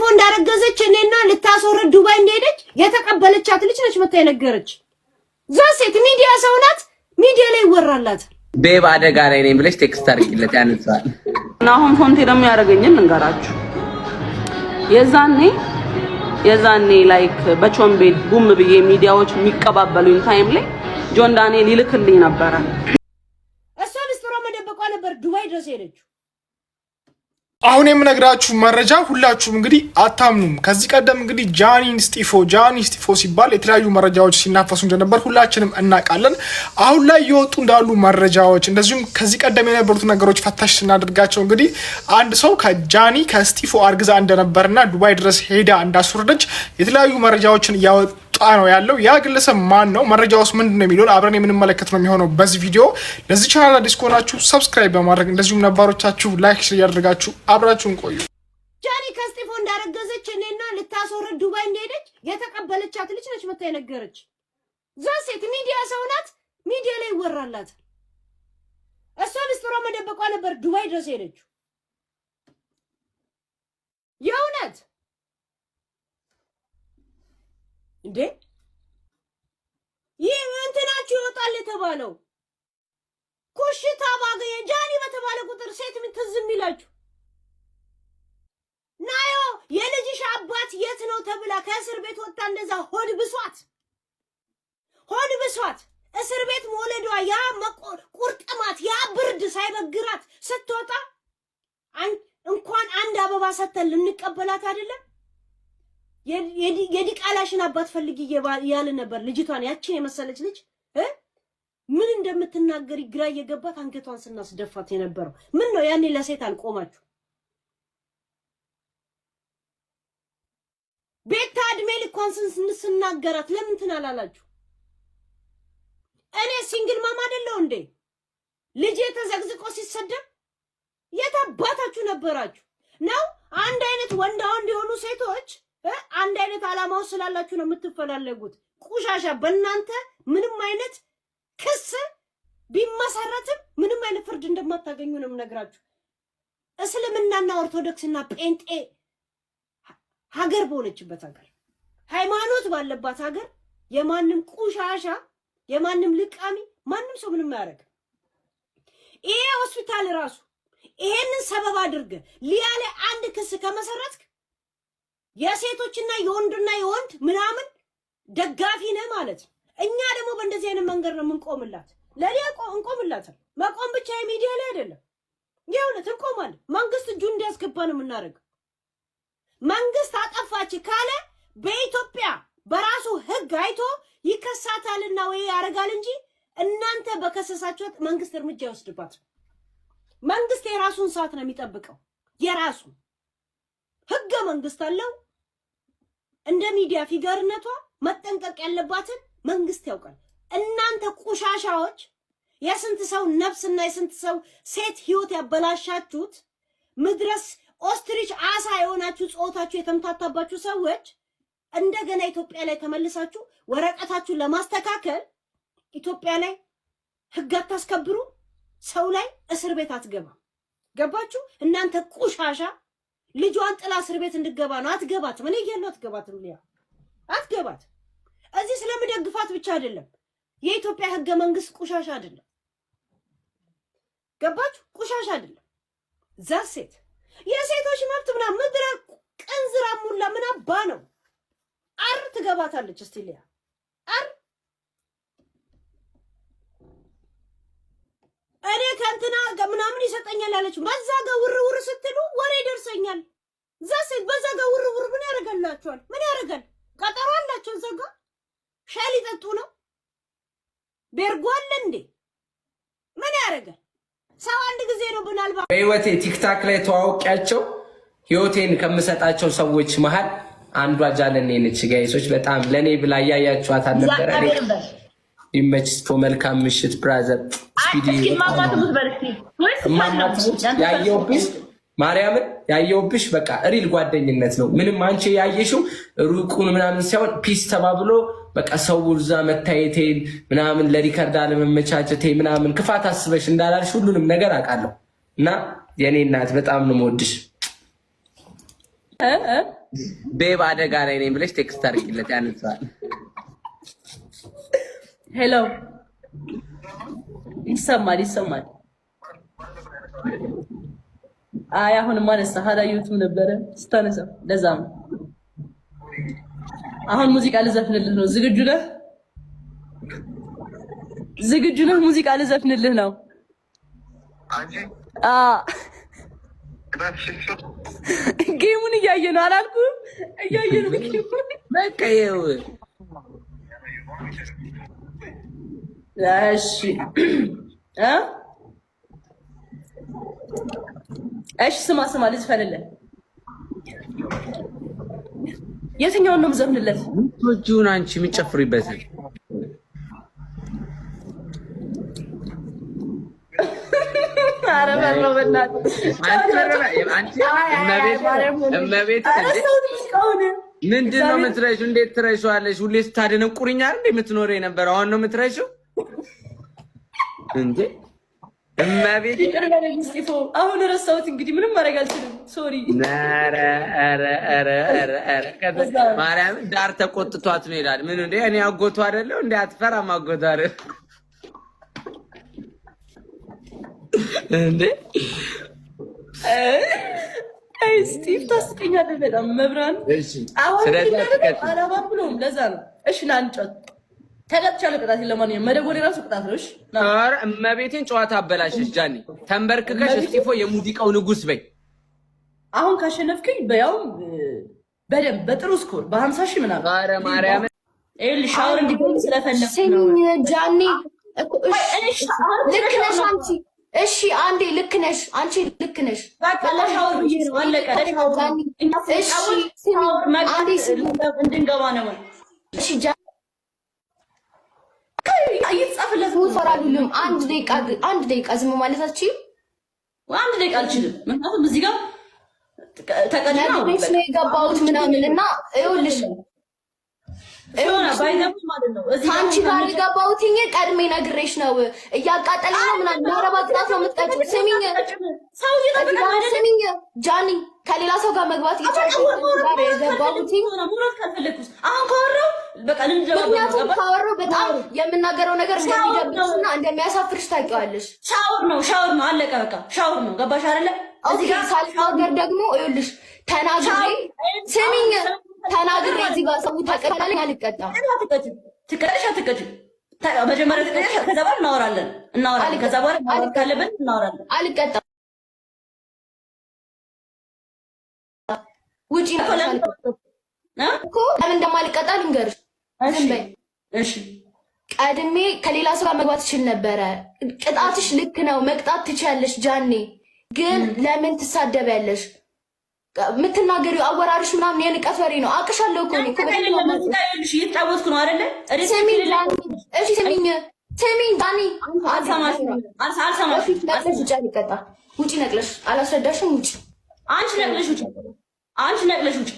ከስጢፎ እንዳረገዘች እኔና ልታስወርድ ዱባይ እንደሄደች የተቀበለቻት ልጅ ነች መታ የነገረች። ዛሴት ሚዲያ ሰው ናት፣ ሚዲያ ላይ ይወራላት። ቤብ አደጋ ላይ ነኝ ብለሽ ቴክስት አድርጊለት ያነሳል። አሁን ፎንቴ ደግሞ ያደረገኝን እንገራችሁ። የዛኔ ላይክ በቾምቤ ቡም ብዬ ሚዲያዎች የሚቀባበሉኝ ታይም ላይ ጆን ዳንኤል ይልክልኝ ነበረ። እሷ ምስጥሯ መደበቋ ነበር ዱባይ ድረስ ሄደችው። አሁን የምነግራችሁ መረጃ ሁላችሁም እንግዲህ አታምኑም። ከዚህ ቀደም እንግዲህ ጃኒ ስጢፎ ሲባል የተለያዩ መረጃዎች ሲናፈሱ እንደነበር ሁላችንም እናውቃለን። አሁን ላይ የወጡ እንዳሉ መረጃዎች እንደዚሁም ከዚህ ቀደም የነበሩት ነገሮች ፈታሽ ስናደርጋቸው እንግዲህ አንድ ሰው ከስጢፎ አርግዛ እንደነበርና ዱባይ ድረስ ሄዳ እንዳስወረደች የተለያዩ መረጃዎችን እያወጡ ነው ያለው። ያ ግለሰብ ማን ነው? መረጃውስ ምንድነው የሚለውን አብረን የምንመለከት ነው የሚሆነው በዚህ ቪዲዮ። ለዚህ ቻናል አዲስ ከሆናችሁ ሰብስክራይብ በማድረግ እንደዚሁም ነባሮቻችሁ ላይክ ያደርጋችሁ አብራችሁን ቆዩ። ጃኒ ከስጢፎ እንዳረገዘች እኔና ልታስወርድ ዱባይ እንደሄደች የተቀበለቻት ልጅ ነች መታ የነገረች። ዛሴት ሚዲያ ሰው ናት፣ ሚዲያ ላይ ይወራላት። እሷ ምስጥሯ መደበቋ ነበር ዱባይ ድረስ ሄደችው። የእውነት እንዴ ይህ እንትናችሁ ይወጣል የተባለው ኮሽታ ባገኘ ጃኒ በተባለ ቁጥር ሴት ምትዝም ይላችሁ ናዮ የልጅሽ አባት የት ነው ተብላ ከእስር ቤት ወጣ እንደዛ ሆድ ብሷት እስር ቤት መውለዷ ያ ቁርጥማት ያ ብርድ ሳይበግራት ስትወጣ እንኳን አንድ አበባ ሰተን ልንቀበላት አይደለም የዲቃላሽን አባት ፈልጊ ያለ ነበር። ልጅቷን ያችን የመሰለች ልጅ ምን እንደምትናገር ግራ እየገባት አንገቷን ስናስደፋት የነበረው ምን ነው? ያኔ ለሴት አልቆማችሁ። ቤታ እድሜ ልኳን ስንናገራት ለምን ትናላላችሁ? እኔ ሲንግል ማማ አይደለሁ እንዴ? ልጅ ተዘግዝቆ ሲሰደብ የታባታችሁ ነበራችሁ ነው? አንድ አይነት ወንድ የሆኑ ሴቶች አንድ አይነት አላማው ስላላችሁ ነው የምትፈላለጉት። ቁሻሻ በእናንተ ምንም አይነት ክስ ቢመሰረትም ምንም አይነት ፍርድ እንደማታገኙ ነው የምነግራችሁ። እስልምናና ኦርቶዶክስና ጴንጤ ሀገር በሆነችበት ሀገር፣ ሃይማኖት ባለባት ሀገር የማንም ቁሻሻ የማንም ልቃሚ ማንም ሰው ምንም ያደርግ። ይሄ ሆስፒታል ራሱ ይሄንን ሰበብ አድርገ ሊያለ አንድ ክስ ከመሰረትክ የሴቶችና የወንድ ምናምን ደጋፊ ነህ ማለት ነው። እኛ ደግሞ በእንደዚህ አይነት መንገድ ነው የምንቆምላት። ለሊያ እንቆምላታል። መቆም ብቻ የሚዲያ ላይ አይደለም፣ የእውነት እንቆማለን። መንግስት እጁ እንዲያስገባ ነው የምናደርገው። መንግስት አጠፋች ካለ በኢትዮጵያ በራሱ ህግ አይቶ ይከሳታልና ወይ ያረጋል እንጂ እናንተ በከሰሳችሁት መንግስት እርምጃ ይወስድባት። መንግስት የራሱን ሰዓት ነው የሚጠብቀው። የራሱ ህገ መንግስት አለው። እንደ ሚዲያ ፊገርነቷ መጠንቀቅ ያለባትን መንግስት ያውቃል። እናንተ ቁሻሻዎች የስንት ሰው ነፍስና የስንት ሰው ሴት ህይወት ያበላሻችሁት ምድረስ ኦስትሪች አሳ የሆናችሁ ጾታችሁ የተምታታባችሁ ሰዎች እንደገና ኢትዮጵያ ላይ ተመልሳችሁ ወረቀታችሁን ለማስተካከል ኢትዮጵያ ላይ ህግ አታስከብሩ። ሰው ላይ እስር ቤት አትገባ። ገባችሁ? እናንተ ቁሻሻ ልጇን ጥላ እስር ቤት እንድገባ ነው። አትገባትም። እኔ እያለሁ አትገባትም። ሊያ አትገባት። እዚህ ስለምደግፋት ብቻ አይደለም። የኢትዮጵያ ህገ መንግስት ቁሻሻ አይደለም። ገባችሁ? ቁሻሻ አይደለም። ዛሴት የሴቶች መብት ምናምን ምድረ ቅንዝራ ሙላ ምን አባ ነው ትገባታለች። እስቲ ሊያ እኔ ከንትና ምናምን ይሰጠኛል አለች። በዛ ጋር ውርውር ስትሉ ወሬ ደርሰኛል። ዛሴት በዛ ጋር ውርውር ምን ያደርጋላችኋል? ምን ያደርጋል? ቀጠሮ አላችሁ። እዛ ጋር ሻይ ሊጠጡ ነው። ቤርጎ አለ እንዴ? ምን ያደርጋል? ሰው አንድ ጊዜ ነው ብናልባ በህይወቴ ቲክታክ ላይ ተዋውቂያቸው ህይወቴን ከምሰጣቸው ሰዎች መሃል አንዷ ጃለኔ ነች። ጋይሶች በጣም ለኔ ብላ ያያችኋት አልነበረ? ይመችስቶ መልካም ምሽት ብራዘር። ማርያምን ያየውብሽ በቃ ሪል ጓደኝነት ነው። ምንም አንቺ ያየሽው ሩቁን ምናምን ሳይሆን ፒስ ተባብሎ በቃ ሰው እዛ መታየቴን ምናምን ለሪከርድ አለመመቻቸቴ ምናምን ክፋት አስበሽ እንዳላልሽ ሁሉንም ነገር አውቃለሁ። እና የኔ እናት በጣም ነው የምወድሽ። ቤብ አደጋ ላይ ነኝ ብለሽ ቴክስት አድርጊለት ያነሳል። ሄሎ ይሰማል። አይ አሁንማ ነሳ ዩቱብ ነበረ ስታነሳ ለዛ ነው። አሁን ሙዚቃ ልዘፍንልህ ነው። ዝግጁ ነህ? ሙዚቃ ልዘፍንልህ ነው። ጌሙን እያየ ነው አላልኩም? እያየ ነው በቃ ይኸው። እሺ ስማ ልዝፈንልህ። የትኛውን ነው የምዘፍንለት? ወጁን አንቺ የምትጨፍሪበት ምንድን ነው የምትረሺው? እንዴት ትረሺዋለሽ? ሁሌ ስታደነቁሪኝ አይደል የምትኖረው የነበረው? አሁን ነው የምትረሺው እንዴ? እመቤት አሁን ረሳሁት። እንግዲህ ምንም ማድረግ አልችልም። ሶሪ። ማርያም ዳር ተቆጥቷት ነው ይላል። ምን እንደ እኔ አጎቷ አይደለሁ እንዴ? አትፈራም? አጎቷ አይደል እንዴ? አይ ስቲቭ ታስቀኛለህ በጣም መብራን። አሁን አላባም ብሎም ለዛ ነው። እሺ ላንጨት ተቀጥቻለሁ። ቅጣት ለማንኛውም መደጎል የራሱ ቅጣት ነው። እሺ ኧረ እመቤቴን ጨዋታ አበላሽሽ ጃኒ። ተንበርክከሽ እስጢፎ የሙዚቃው ንጉስ በይ። አሁን ካሸነፍከኝ በያውም በደምብ በጥሩ ስኮር በ50 ሺህ ምናምን። ኧረ ማርያም ይኸውልሽ ሻወር እንዲገኝ ስለፈለኩ ነው ጃኒ። ልክ ነሽ አንቺ። እሺ አንዴ ልክ ነሽ አንቺ፣ ልክ ነሽ። በቃ ለሻወር ብዬ ነው አለቀ። ለሻወር እሺ አንዴ እንድንገባ ነው። እሺ ጃኒ እየተጻፈለት ፈራሉልም። አንድ ደቂቃ ዝም ማለታችሁ። አንድ ደቂቃ አልችልም፣ ምክንያቱም እዚህ ጋር ተቀድሞ ነው የገባሁት ምናምን እና ይኸውልሽ ባይዘምት ማለት ነው። አንቺ ጋር የገባሁት ቀድሜ ነግሬሽ ነው። እያቃጠለኝ ነው ምናምን ለአረባ ቅጣት ነው የምትቀጭው። ስሚኝ ጃኒ፣ ከሌላ ሰው ጋር መግባት እየቻልሽ ጋር የገባሁት አሁን ካወራሁ በቃ ምክንያቱም ካወራሁ በጣም የምናገረው ነገር እንደሚደብርሽና እንደሚያሳፍርሽ ታውቂዋለሽ። ሻወር ነው አለቀ። በቃ ሻወር ነው። ገባሽ አይደለ? እዚህ ጋር ሳልናገር ደግሞ ይኸውልሽ ተናግሬ እዚህ ጋር ሰው ተቀበለኝ። አልቀጣም። ትቀጥሽ አትቀጭም? መጀመሪያ ትቀጥሽ፣ ከዛ በኋላ እናወራለን። ከዛ በኋላ ካለበት እናወራለን። አልቀጣም። ውጪ እኮ ለምን እንደማልቀጣ ልንገርሽ። እሺ ቀድሜ ከሌላ ሰው ጋር መግባት ትችል ነበረ። ቅጣትሽ ልክ ነው፣ መቅጣት ትችያለሽ ጃኒ። ግን ለምን ትሳደቢያለሽ? የምትናገሪው አወራርሽ ምናምን የንቀት ወሬ ነው። አቅሻለሁ እኮ ነው። እየተጫወትኩ ነው አይደለ? ስሚኝ ዳኒ፣ አልሰማሽም። ውጪ ነቅለሽ አላስረዳሽም። ውጪ አንቺ ነቅለሽ ውጪ። አንቺ ነቅለሽ ውጪ።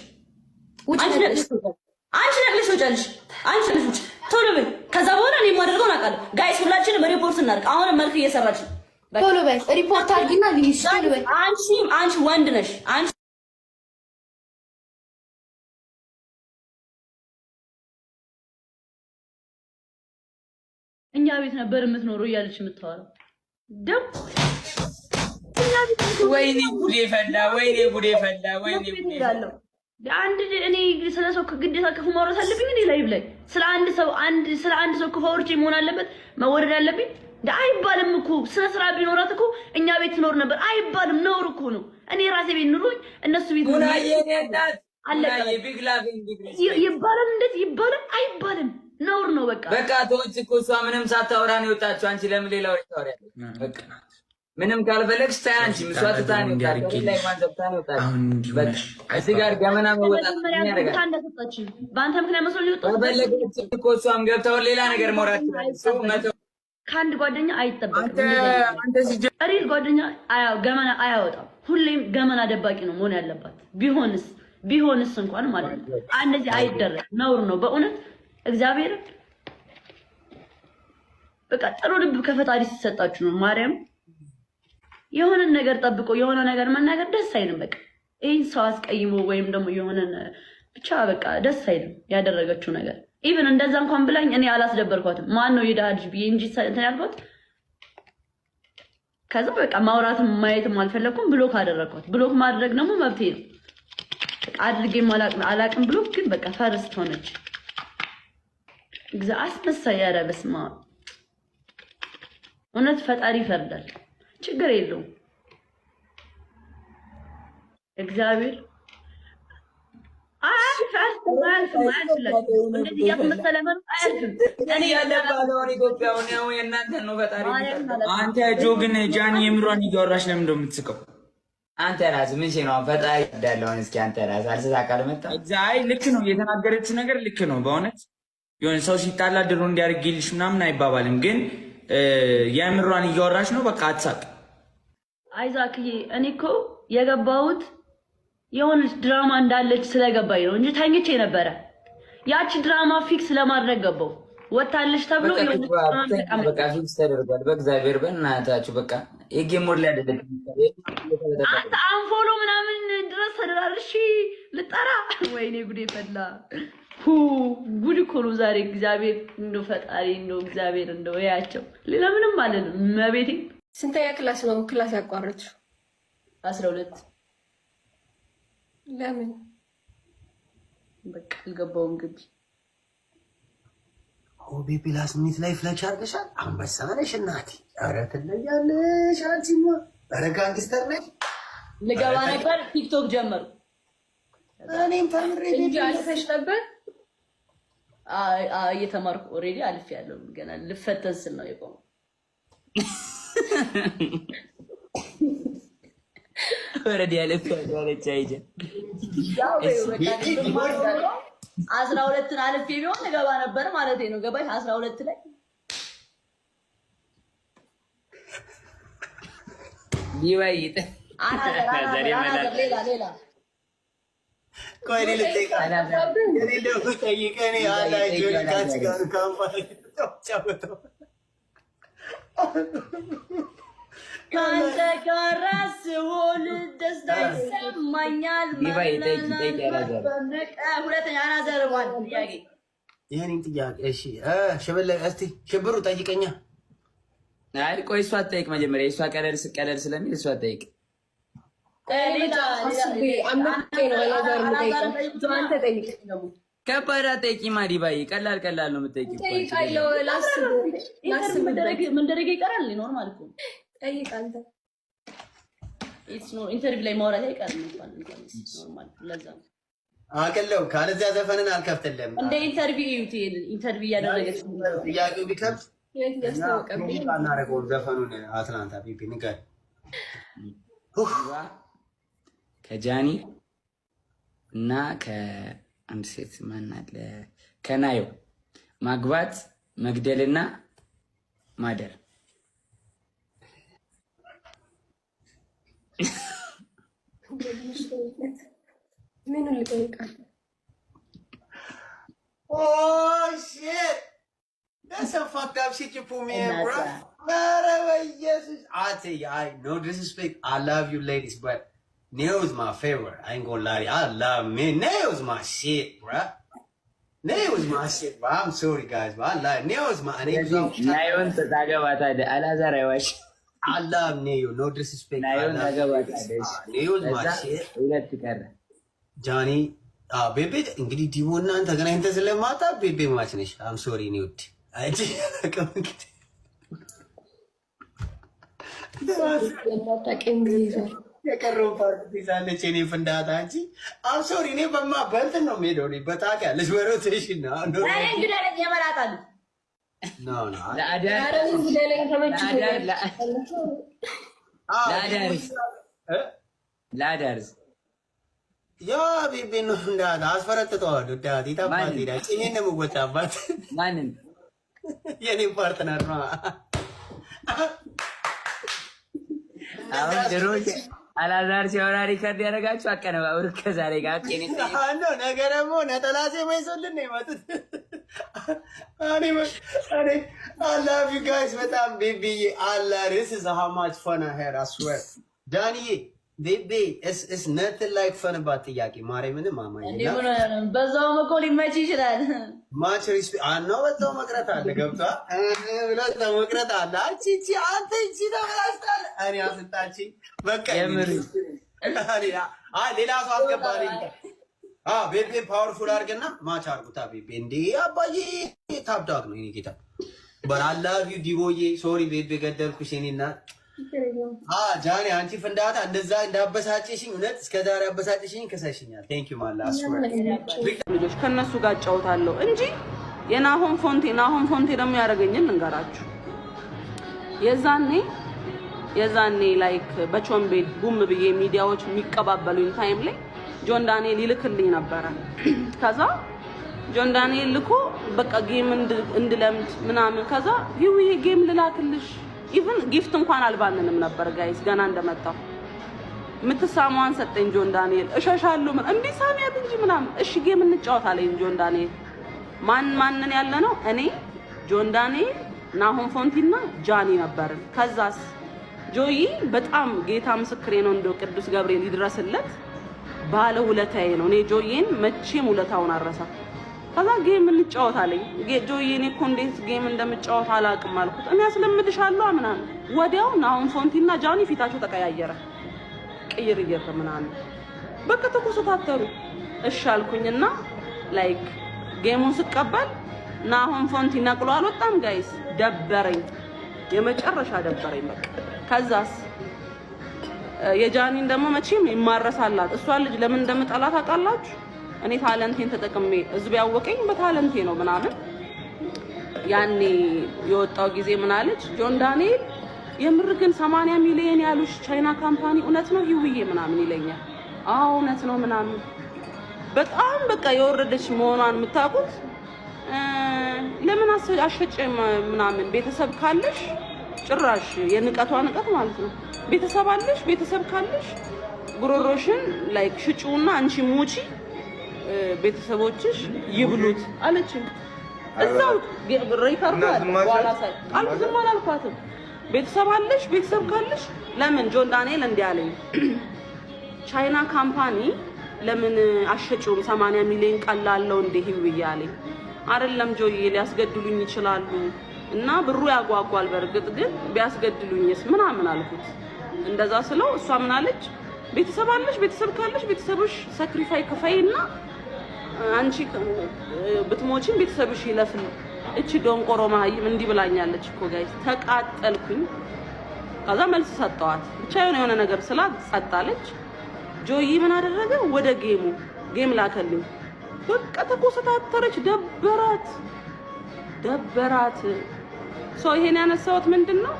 ቶሎ በይ። ከዛ በኋላ እኔ የማደርገውን አውቃለሁ። ጋይስ ሁላችንም ሪፖርት እናድርግ። አሁንም መልክ እየሰራች ነው። ቶሎ በይ ሪፖርት አድርጊና ልሂድ። ቶሎ በይ። አንቺ ወንድ ነሽ። አንቺ እኛ ቤት ነበር የምትኖረው እያለች የምታወራው ደም። ወይኔ ጉዴ ፈላ፣ ወይኔ ጉዴ ፈላ፣ ወይኔ ጉዴ ፈላ። አንድ እኔ ስለ ሰው ግዴታ ክፉ ማውራት አለብኝ እንዴ? ላይቭ ላይ ስለ አንድ ሰው ክፉ አውርቼ መሆን አለበት መወደድ አለብኝ? አይባልም እኮ። ስነ ስራ ቢኖራት እኮ እኛ ቤት ትኖር ነበር። አይባልም፣ ነውር እኮ ነው። እኔ ራሴ ቤት ኑሮኝ እነሱ ቤት ነው ይባላል። እንዴት ይባላል? አይባልም፣ ነውር ነው። በቃ ተወች እኮ። እሷ ምንም ሳታወራ ነው የወጣችው። አንቺ ለምን ሌላ ወሬ ታወሪያለሽ? በቃ ምንም ካልፈለግሽ ታይ። አንቺ መስዋዕት ታን ላይ ማንዘብታ ነው ታዲያ። በቃ እዚህ ጋር ገመና መወጣት ምን ያደርጋል? በአንተ ምክንያት መስሎ ሊወጣው በለገች እኮ። እሷም ገብተው ሌላ ነገር መውራት ሰው መተው ከአንድ ጓደኛ አይጠበቅም። ሪል ጓደኛ ገመና አያወጣም። ሁሌም ገመና ደባቂ ነው መሆን ያለባት። ቢሆንስ እንኳን ማለት ነው። እንደዚህ አይደረግ፣ ነውር ነው በእውነት። እግዚአብሔር በቃ ጥሩ ልብ ከፈጣሪ ሲሰጣችሁ ነው። ማርያም የሆነ ነገር ጠብቆ የሆነ ነገር መናገር ደስ አይልም። በቃ ይህን ሰው አስቀይሞ ወይም ደግሞ የሆነን ብቻ በቃ ደስ አይልም ያደረገችው ነገር። ኢቭን እንደዛ እንኳን ብላኝ እኔ አላስደበርኳትም። ማን ነው የድሃ ልጅ ብዬ እንጂ እንትን ያልኳት። ከዛ በቃ ማውራትም ማየትም አልፈለኩም፣ ብሎክ አደረኳት። ብሎክ ማድረግ ደግሞ መብቴ ነው። በቃ አድርጌም አላቅም ብሎክ። ግን በቃ ፈርስት ሆነች። እግዚአ አስመሳይ። ኧረ በስመ አብ እውነት ፈጣሪ ይፈርዳል። ችግር የለውም እግዚአብሔር አንተ ጆ ግን ጃኒ የምሯን እያወራሽ ለምን እንደው የምትስቀው? አንተ ራስህ ምን ነው ፈጣሪ ያዳለውን እስኪ አንተ ራስህ አልተሳካለ መጣ። አይ ልክ ነው የተናገረችው ነገር ልክ ነው። በእውነት የሆነ ሰው ሲጣላ ድሮ እንዲያርግልሽ ምናምን አይባባልም። ግን የምሯን እያወራሽ ነው። በቃ አትሳቅ። አይዛክዬ እኔ እኮ የገባሁት የሆነች ድራማ እንዳለች ስለገባኝ ነው እንጂ ተኝቼ ነበረ። ያቺ ድራማ ፊክስ ለማድረግ ገባው። ወጣልሽ ተብሎ በቃ ፊክስ ተደርጓል። በእግዚአብሔር በእናታችሁ በቃ የጌም ሞድ ላይ አይደለም። አንተ አንፎሎ ምናምን ድረስ ተደራርሽ ልጠራ። ወይኔ ጉዴ ፈላ። ጉድ እኮ ነው ዛሬ። እግዚአብሔር እንደው ፈጣሪ እንደው እግዚአብሔር እንደው ያያቸው። ሌላ ምንም አለንም። መቤቴ ስንተኛ ክላስ ነው ክላስ ያቋረጥሽው? 12 ለምን? በቃ አልገባውም ግቢ። ሆቢ ፕላስ ሚት ላይ ፍላች አድርገሻል። አንበሳ ነሽ እናቴ። ኧረ ትለያለሽ አንቺማ። ኧረ ጋንግስተር ነሽ። ልገባ ነበር ቲክቶክ ጀመሩ። እኔም ተምሬ እንጂ አልፈሽ ነበር። እየተማርኩ ኦልሬዲ አልፌያለሁ። ገና ልፈተን ስል ነው የቆመው። ወረድ ያለፈ ያለች አይጀ ያው በቃ 12ን አልፌ ቢሆን ልገባ ነበር ማለት ነው። ገባሽ? 12 ላይ ዲዋይት ሌላ ቆይ ልጠይቅ የሌለው ጠይቀኔ አላጆ ካንቺ ጋር ካምፓኒ ተጫወተው ካንተ ጋር ስሆን ደስታ ይሰማኛል። ሁለተኛ አናዘርባል ጥያቄ ይሄን ጥያቄ እሺ ሽበለ እስቲ ሽብሩ ጠይቀኛ። አይ ቆይ እሷ አትጠይቅ መጀመሪያ። እሷ ቀለል ስለሚል እሷ አትጠይቅ። ከባድ አትጠይቂማ ዲባዬ። ቀላል ነው የምትጠይቂው። መደረግ ይቀራል። ኖርማል እኮ ጠይቅ አንተ። ኢንተርቪው ላይ ማውራት አይቀርም እንኳን ኖርማል። ለዛ አቀለው ካለዚያ ዘፈንን አልከፍትልም። እንደ ኢንተርቪው እዩት። ኢንተርቪው እያደረገች ጥያቄው ቢከፍት እናደርገው ዘፈኑን አትላንታ ፒፒ ንገር ከጃኒ እና ከአንድ ሴት ማናለ ከናዮ ማግባት መግደልና ማደር ምን ልጠይቃት? Oh shit! That's some fucked up shit you put me in, bro. Whatever, yes. I tell you, no disrespect. I love you ladies, but Neo's my favorite. I ain't gonna lie to you. I love me. Neo's my shit, bro. Neo's my shit, bro. I'm sorry, guys, but I love Neo's my. Nayon to tagabata de Alazar Iwash. I love Neo. No disrespect. Nayon tagabata de. Neo's my shit. Ulat tikara. Johnny. ቤቤ እንግዲህ ዲሞ እናንተ ተገናኝተን ስለማታ ቤቤ ማች ነሽ። አም ሶሪ ኒ ውድ አይጂ የቀረው ፓርቲ ይዛለች እኔ ፍንዳታ እንጂ አም ሶሪ እኔ በእንትን ነው የምሄደው። እኔ በታውቂያለሽ በሮቴሽን ነው ላዳርስ ያ ቤቤ ነው እንዳታ አስፈረጥተዋል። ዳት ይታባቲ ዳጭ እኔን ነው የምወጣባት። ማንን? የኔ ፓርትነር ነው። አሁን ድሮች አላዛር ሲያወራ ሪከርድ ያደረጋችሁ አቀነባብር ከዛሬ ጋር ጤኔ ነው ነገር ደግሞ ነጠላሴ ማይሶልን ነው የመጡት። እኔ I love you guys በጣም ቤቢዬ አላ this is how much fun I had I swear ዳንዬ ቤቤ it's nothing like fun about ጥያቄ ማርያምን ማማኝ እንዴ ምን በዛው መቆል ይመች ይችላል ማች ሪስፔክት አናው በዛው መቅረት አለ ገብቷል በዛው መቅረት አለ አቺ አንተ እቺ ተበላሽታል እኔ አስጣቺ በቃ የምር ሌላ ሰው አስገባሪ ቤቤ ፓወርፉል አድርገና ማች አድርጉታ ቤቤ እንዴ አባዬ ታብዳት ነው እኔ ጌታ but I love you ዲቦዬ ሶሪ ቤቤ ገደልኩሽ እኔና ጃኒ አንቺ ፍንዳታ እንደዛ እንዳበሳጨሽኝ እውነት እስከዛሬ አበሳጨሽኝ ከሳሽኛል ቴንክ ዩ ማላስ ልጆች ከነሱ ጋር ጫውታለሁ እንጂ የናሆም ፎንቴ ደግሞ ያደረገኝን ልንገራችሁ የዛኔ ላይክ በቾምቤ ቡም ብዬ ሚዲያዎች የሚቀባበሉኝ ታይም ላይ ጆን ዳንኤል ይልክልኝ ነበር ከዛ ጆን ዳንኤል ልኮ በቃ ጌም እንድለምድ ምናምን ከዛ ይሄ ጌም ልላክልሽ ኢቭን ጊፍት እንኳን አልባንንም ነበር ጋይስ ገና እንደመጣው ምትሳማዋን ሰጠኝ ጆን ዳንኤል እሸሻለሁ እንዴ ሳሚያት እንጂ ምናምን እሺ ጌም እንጫወታለን ጆን ዳንኤል ማንን ያለ ነው እኔ ጆን ዳንኤል ናሆም ፎንቲና ጃኒ ነበርን ከዛስ ጆይ በጣም ጌታ ምስክሬ ነው እንደው ቅዱስ ገብርኤል ይድረስለት ባለ ውለታዬ ነው እኔ ጆይን መቼም ውለታውን አረሳ ከዛ ጌም እንጫወታለን ጆይን እኮ እንዴት ጌም እንደምጫወት አላቅም አልኩት እኔ አስለምድሻለሁ ምናምን ወዲያው ናሆም ፎንቲና ጃኒ ፊታቸው ተቀያየረ ቅይር ምናምን በቃ ተኮሰታተሩ እሺ አልኩኝና ላይክ ጌሙን ስቀበል ናሆም ፎንቲ ነቅሎ አልወጣም ጋይስ ደበረኝ የመጨረሻ ደበረኝ በቃ ከዛስ የጃኒን ደግሞ መቼም ይማረሳላት እሷ ልጅ ለምን እንደምጠላት አቃላችሁ እኔ ታለንቴን ተጠቅሜ ህዝብ ያወቀኝ በታለንቴ ነው ምናምን ያኔ የወጣው ጊዜ ምን አለች ጆን ዳንኤል የምር ግን 80 ሚሊዮን ያሉሽ ቻይና ካምፓኒ እውነት ነው ይውዬ ምናምን ይለኛል አዎ እውነት ነው ምናምን በጣም በቃ የወረደች መሆኗን የምታውቁት ለምን አሸጨ ምናምን ቤተሰብ ካለሽ ጭራሽ የንቀቷ ንቀት ማለት ነው ቤተሰብ አለሽ ቤተሰብ ካለሽ ጉሮሮሽን ላይክ ሽጪውና አንቺ ሙቺ ቤተሰቦችሽ ይብሉት አለችኝ እዛው ሪከርድ ዋላ ሳይ አልኩኝ አላልኳትም ቤተሰብ አለሽ ቤተሰብ ካለሽ ለምን ጆን ዳንኤል እንዲያለኝ ቻይና ካምፓኒ ለምን አሸጪው 80 ሚሊዮን ቀላለው እንደ ይብያለኝ አይደለም ጆይ ሊያስገድሉኝ ይችላሉ እና ብሩ ያጓጓል በርግጥ ግን ቢያስገድሉኝስ ምናምን አልኩት እንደዛ ስለው እሷ ምን አለች ቤተሰብ አለሽ ቤተሰብ ካለሽ ቤተሰብሽ ሳክሪፋይ ከፋይና አንቺ ብትሞቺም ቤተሰብሽ ይለፍል እቺ ዶንቆሮ ማህይም እንዲህ ብላኛለች እኮ ጋይስ ተቃጠልኩኝ ከዛ መልስ ሰጠዋት ብቻ የሆነ ነገር ስላት ጸጣለች ጆይ ምን አደረገ ወደ ጌም ላከልኝ በቃ ተኮሰታተረች ደበራት ሶ ይሄን ያነሳውት ምንድነው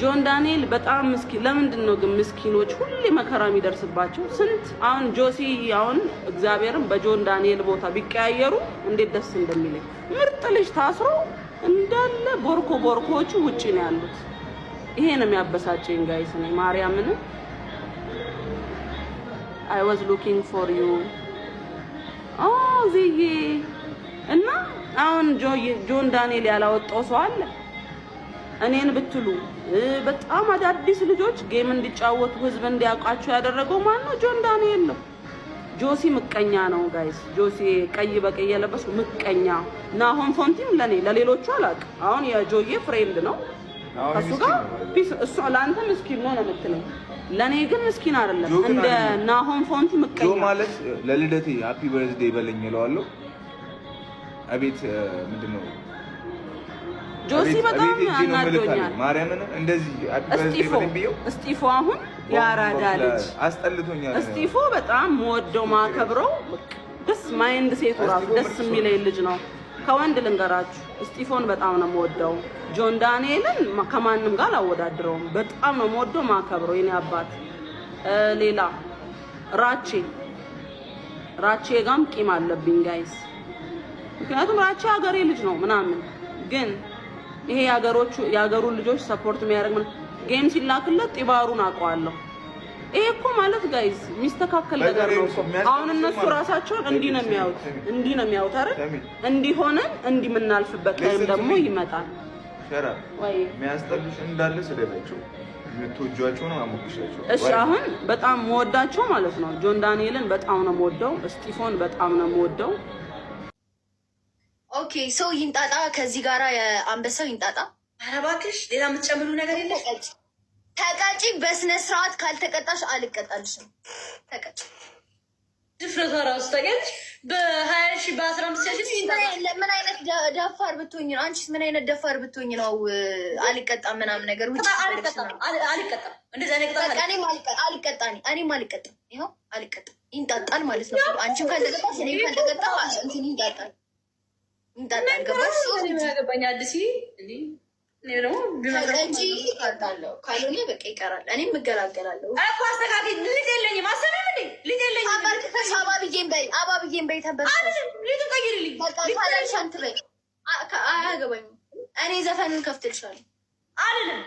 ጆን ዳንኤል በጣም ምስኪን ለምንድን ነው ግን ምስኪኖች ሁሌ መከራ የሚደርስባቸው ስንት አሁን ጆሲ አሁን እግዚአብሔርን በጆን ዳንኤል ቦታ ቢቀያየሩ እንዴት ደስ እንደሚለኝ ምርጥ ልጅ ታስሮ እንዳለ ቦርኮቹ ውጪ ነው ያሉት ይሄ ነው የሚያበሳጨኝ ጋይስ ነኝ ማርያምን I was looking for you ዚዬ እና አሁን ጆን ዳንኤል ያላወጣው ሰው አለ እኔን ብትሉ በጣም አዳዲስ ልጆች ጌም እንዲጫወቱ ህዝብ እንዲያውቃቸው ያደረገው ማን ነው ጆን ዳንኤል ነው ጆሲ ምቀኛ ነው ጋይስ ጆሲ ቀይ በቀይ የለበሱ ምቀኛ ናሆም ፎንቲም ለሌሎቹ አላቅ አሁን የጆዬ ፍሬንድ ነው እሱ ጋር ፒስ እሱ ላንተ ምስኪን ነው የምትለኝ ለኔ ግን ምስኪን አይደለም እንደ ናሆም ፎንቲ ምቀኛ ጆ ማለት ለልደቴ ሃፒ በርዝዴይ በለኝ እለዋለሁ አቤት ምንድነው ጆሲ በጣም አናዶኛል ማርያምን እንደዚህ ሃፒ በርዝዴይ በለኝ ቢዩ እስጢፎ አሁን ያራዳ ልጅ አስጠልቶኛል እስጢፎ በጣም ወደው ማከብረው ደስ ማይንድ ሴቱ ራሱ ደስ የሚለኝ ልጅ ነው ከወንድ ልንገራችሁ እስጢፎን በጣም ነው የምወደው ጆን ዳንኤልን ከማንም ጋር አወዳድረውም በጣም ነው የምወደው ማከብረው የኔ አባት ሌላ ራቼ ጋም ቂም አለብኝ ጋይስ ምክንያቱም ራቼ ሀገሬ ልጅ ነው ምናምን ግን ይሄ ያገሩ ልጆች ሰፖርት የሚያደርግ ጌም ሲላክለት ጢባሩን አውቀዋለሁ ይሄ እኮ ማለት ጋይስ ሚስተካከል ነገር ነው አሁን እነሱ ራሳቸውን እንዲህ ነው የሚያዩት አይደል እንዲሆነን እንዲምናልፍበት ታይም ደግሞ ይመጣል ሸራ ወይ የሚያስጠልሽ እንዳለ ስለበችው የምትወጇቸው ነው አሞግሻቸው። እሺ አሁን በጣም መወዳቸው ማለት ነው ጆን ዳንኤልን በጣም ነው መወደው፣ እስጢፎን በጣም ነው መወደው። ኦኬ ሶ ይንጣጣ ከዚህ ጋራ የአንበሳው ይንጣጣ። ኧረ እባክሽ ሌላ የምትጨምሩ ነገር የለሽ? ተቀጪ። በስነ ስርዓት ካልተቀጣሽ አልቀጣልሽም። ተቀጪ። ድፍረቷ ራሱ ታውቂያለሽ። በ20 ሺህ በ15 ሺህ ምን አይነት ደፋር ብትሆኝ ነው? አንቺስ ምን አይነት ደፋር ብትሆኝ ነው አልቀጣም ምናምን ነገር ውጭ አልቀጣም እንደዛ ነገር እኔም አልቀጣም። ይኸው አልቀጣም። ይንጣጣል ማለት ነው። አንቺም ካልተቀጣሽ እኔም ካልተቀጣሁ እንትን ይንጣጣል። ገባሽ? ያገባኝ አዲስ እኔ ደግሞ እንጂ ይቀጣለሁ። ካልሆነ በቃ ይቀራል። እኔም እገላገላለሁ እኮ አስተካክል። ልጅ የለኝም አሰናም እንዴ ልጅ የለኝም። ተንበርክከሽ አባብዬን በይ ተንበርክከሽ ልጅ ቀይርልኝ በቃ ካላልሽ አንተ በይ። አያገባኝም። እኔ ዘፈኑን ከፍትልሻለሁ አልልም።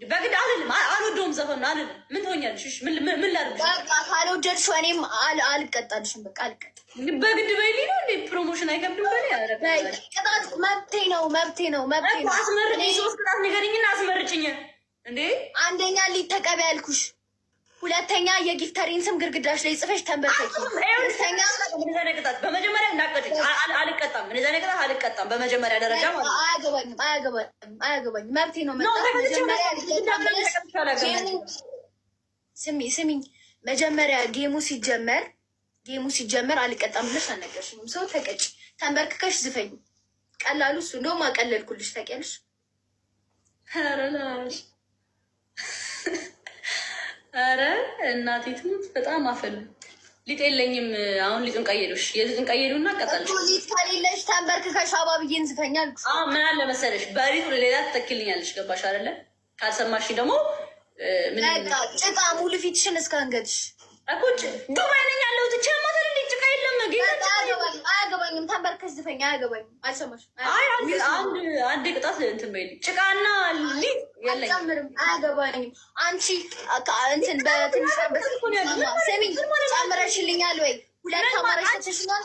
በግድ አልልም። አልወደውም ዘፈኑን አልልም። ምን ትሆኛለሽ? እሺ ምን ላድርግ? በቃ ካልወደድሽው እኔም አልቀጣልሽም። በቃ አልቀጣም። በግድ በይልኝ ነው እንዴ? ፕሮሞሽን አይከብድም? በይ ቅጣት መብቴ ነው። አስመርጭኝ። 3 ቅጣት ንገሪኝና አስመርጭኝ። እንዴ አንደኛ ሊተቀበል ያልኩሽ፣ ሁለተኛ የጊፍተሪን ስም ግርግዳሽ ላይ ጽፈሽ ተንበርከኪ። ሁለተኛ ቅጣት በመጀመሪያ እናቀጭኝ። አልቀጣም። እንደዛ ቅጣት አልቀጣም። በመጀመሪያ ደረጃ ማለት አያገባኝም። መብቴ ነው። ስሚኝ፣ መጀመሪያ ጌሙ ሲጀመር አልቀጣም ብለሽ አልነገርሽኝም። ሰው ተቀጭ፣ ተንበርክከሽ ዝፈኝ። ቀላሉ እሱ። እንደውም አቀለልኩልሽ ታውቂያለሽ። ኧረ እናቴ ትሙት በጣም አፈሉ። ሊጥ የለኝም። አሁን ሊጡን ቀይሩሽ። የሊጡን ቀይሩና ቀጣልሽ። ሊጥ ከሌለሽ ተንበርክከሽ አባብዬን ዝፈኝ አልኩሽ። ምን አለ መሰለሽ በሊጡ ሌላ ትተኪልኛለሽ። ገባሽ አይደለ? ካልሰማሽ ደግሞ ጭቃ ሙሉ ፊትሽን እስከ አንገትሽ እኮ ዱባይ ነኝ ያለሁት። ቻማታል እንዴ ጭቃ የለም። አያገባኝም። ተንበርከሽ ዝፈኝ። አያገባኝም። አልሰማሽም። አንድ ቅጣት እንትን በይልኝ። ጭቃና ሊጥ አልጨምርም። አያገባኝም። አንቺ እንትን በትንሽ ስሚኝ፣ ጨምረሽልኛል ወይ? 2 አማራጭ ተሽሏል።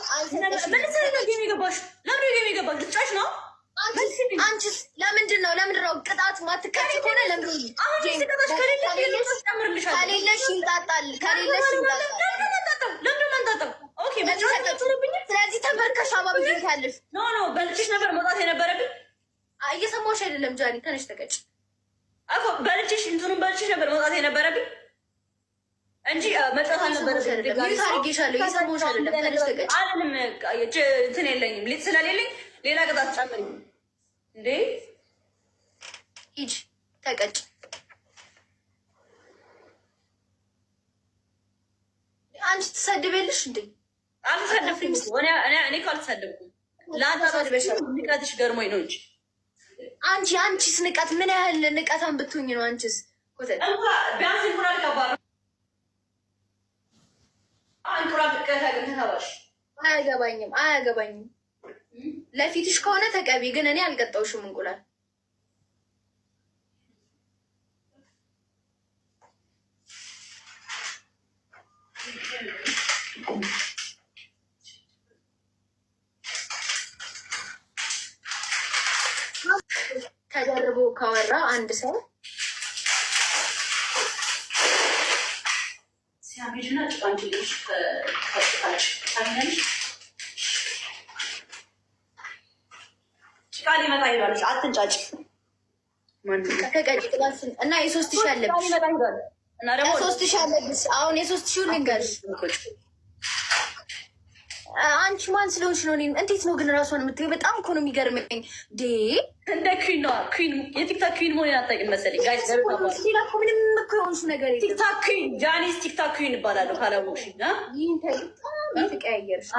ገባሽ? ለምንድን ነው የገባሽ? ልጫሽ ነው። አንቺስ ለምንድን ነው ቅጣት ማትቀጭ ከሆነ ለምንድን ከሌለሽ ይንጣጣል። ስለዚህ ተንበርከሽ አባብዬን ካለሽ በልጭሽ ነበር መውጣት የነበረብኝ። እየሰማሁሽ አይደለም ጃኒ፣ ተነሽ ተቀጭ እኮ በልጭሽ ነበር መውጣት የነበረብኝ እንጂ መጫወት አልነበረብኝ። ታርጌሻለሁ። እየሰማሁሽ አይደለም። ተነሽ ተቀጭ አለንም። እንትን የለኝም ሊጥ ስለሌለኝ ሌላ ቅጣት ጨምሪ እንዴ። ሂጂ ተቀጭ። አንቺ ትሰድቤልሽ እንዴ? አልተሰደብኩም እኮ እኔ እኮ አልተሰደብኩም። ንቀትሽ ገርሞኝ ነው እንጂ አንቺስ ንቀት ምን ያህል ንቀታን ብትሆኝ ነው? አንቺስ ቢያንስ እንቁላል ከባድ እንቁላል ተባሽ። አያገባኝም። ለፊትሽ ከሆነ ተቀቢ፣ ግን እኔ አልቀጣውሽም እንቁላል። ተደርቦ ካወራ አንድ ሰው ሲያሜድና ጭቃንጭ ልሽ ታች ጭቃ ሊመጣ ይሏለች። አትንጫጭ ተቀጭ ቅጣት እና 3000 አለብሽ እና ደግሞ 3000 አለብሽ። አሁን 3000 ልንገርሽ። አንቺ ማን ስለሆንሽ ነው? እንዴት ነው ግን ራሷን የምትይው? በጣም እኮ ነው የሚገርመኝ። እንደ ኩዊን ነው። ኩዊን የቲክታክ ኩዊን መሆኔን አታውቂም መሰለኝ። ጋይስ ሌላ እኮ ምንም እኮ የሆንሽ ነገር የለም። ቲክታክ ኩዊን ጃኒስ ቲክታክ ኩዊን እባላለሁ ካላወቅሽ። ይህን በጣም የተቀያየርሽ